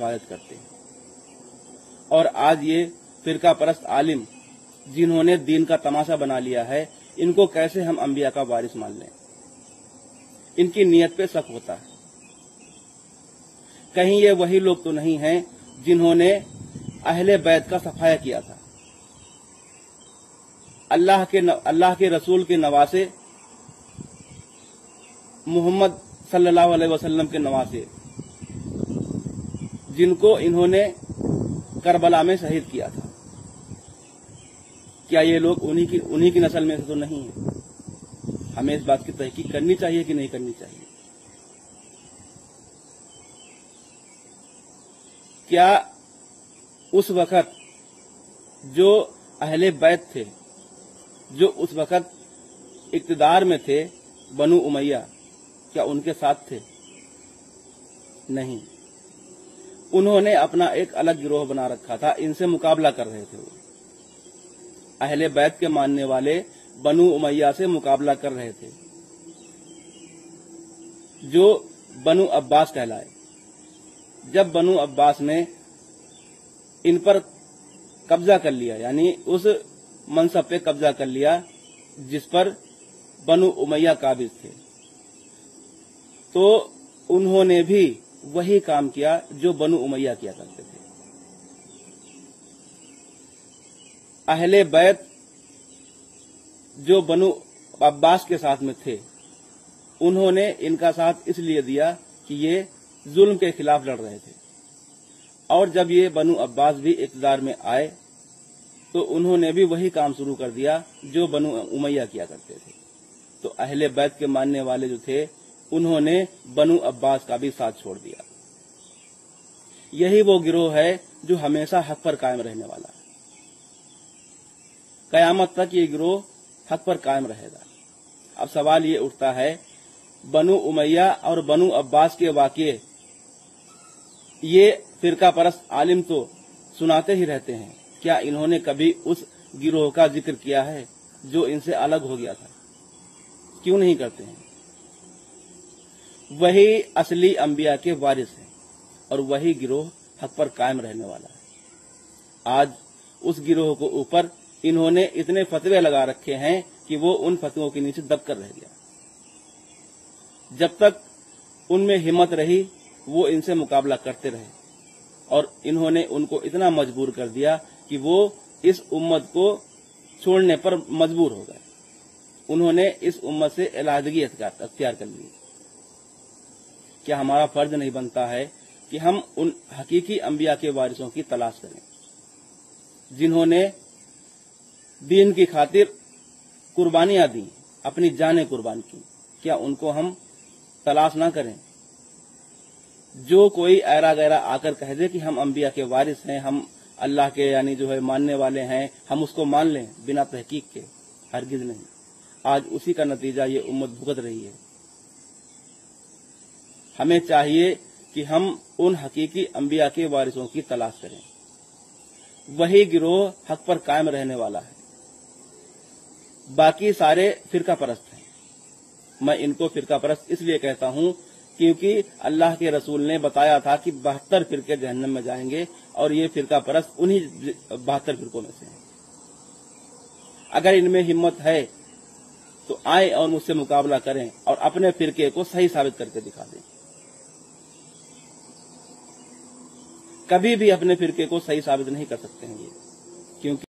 हिफाजत करते हैं। और आज ये फिरका परस्त आलिम जिन्होंने दीन का तमाशा बना लिया है, इनको कैसे हम अंबिया का वारिस मान लें? इनकी नीयत पे शक होता है। कहीं ये वही लोग तो नहीं हैं जिन्होंने अहले बैत का सफाया किया था, अल्लाह के रसूल के नवासे, मोहम्मद सल्लल्लाहु अलैहि वसल्लम के नवासे, जिनको इन्होंने करबला में शहीद किया था। क्या ये लोग उन्हीं की नस्ल में से तो नहीं है? हमें इस बात की तहकीक करनी चाहिए कि नहीं करनी चाहिए? क्या उस वक्त जो अहले बैत थे, जो उस वक्त इक्तदार में थे, बनु उमैया, क्या उनके साथ थे? नहीं, उन्होंने अपना एक अलग गिरोह बना रखा था, इनसे मुकाबला कर रहे थे। वो अहले बैत के मानने वाले बनु उमैया से मुकाबला कर रहे थे, जो बनु अब्बास कहलाए। जब बनु अब्बास ने इन पर कब्जा कर लिया, यानी उस मनसब पे कब्जा कर लिया जिस पर बनु उमैया काबिज थे, तो उन्होंने भी वही काम किया जो बनु उमैया किया करते थे। अहले बैत जो बनु अब्बास के साथ में थे, उन्होंने इनका साथ इसलिए दिया कि ये जुल्म के खिलाफ लड़ रहे थे। और जब ये बनु अब्बास भी इक़्तिदार में आए तो उन्होंने भी वही काम शुरू कर दिया जो बनु उमैया किया करते थे। तो अहले बैत के मानने वाले जो थे, उन्होंने बनु अब्बास का भी साथ छोड़ दिया। यही वो गिरोह है जो हमेशा हक पर कायम रहने वाला है। कयामत तक ये गिरोह हक पर कायम रहेगा। अब सवाल ये उठता है, बनु उमैया और बनु अब्बास के वाक़ये ये फिरका परस्त आलिम तो सुनाते ही रहते हैं, क्या इन्होंने कभी उस गिरोह का जिक्र किया है जो इनसे अलग हो गया था? क्यों नहीं करते हैं? वही असली अंबिया के वारिस हैं और वही गिरोह हक पर कायम रहने वाला है। आज उस गिरोह को ऊपर इन्होंने इतने फतवे लगा रखे हैं कि वो उन फतवों के नीचे दबकर रह गया। जब तक उनमें हिम्मत रही, वो इनसे मुकाबला करते रहे और इन्होंने उनको इतना मजबूर कर दिया कि वो इस उम्मत को छोड़ने पर मजबूर हो गए। उन्होंने इस उम्मत से अलहदगी अख्तियार कर ली। क्या हमारा फर्ज नहीं बनता है कि हम उन हकीकी अंबिया के वारिसों की तलाश करें, जिन्होंने दीन की खातिर कुर्बानियां दी, अपनी जानें कुर्बान की? क्या उनको हम तलाश ना करें? जो कोई ऐरा गैरा आकर कह दे कि हम अंबिया के वारिस हैं, हम अल्लाह के यानी जो है मानने वाले हैं, हम उसको मान लें बिना तहकीक के? हरगिज नहीं। आज उसी का नतीजा ये उम्मत भुगत रही है। हमें चाहिए कि हम उन हकीकी अंबिया के वारिसों की तलाश करें। वही गिरोह हक पर कायम रहने वाला है। बाकी सारे फिरका परस्त हैं। मैं इनको फिरका परस्त इसलिए कहता हूं क्योंकि अल्लाह के रसूल ने बताया था कि 72 फिरके जहन्नम में जाएंगे और ये फिरका परस्त उन्हीं 72 फिरकों में से हैं। अगर इनमें हिम्मत है तो आए और मुझसे मुकाबला करें और अपने फिरके को सही साबित करके दिखा दें। कभी भी अपने फिरके को सही साबित नहीं कर सकते हैं ये, क्योंकि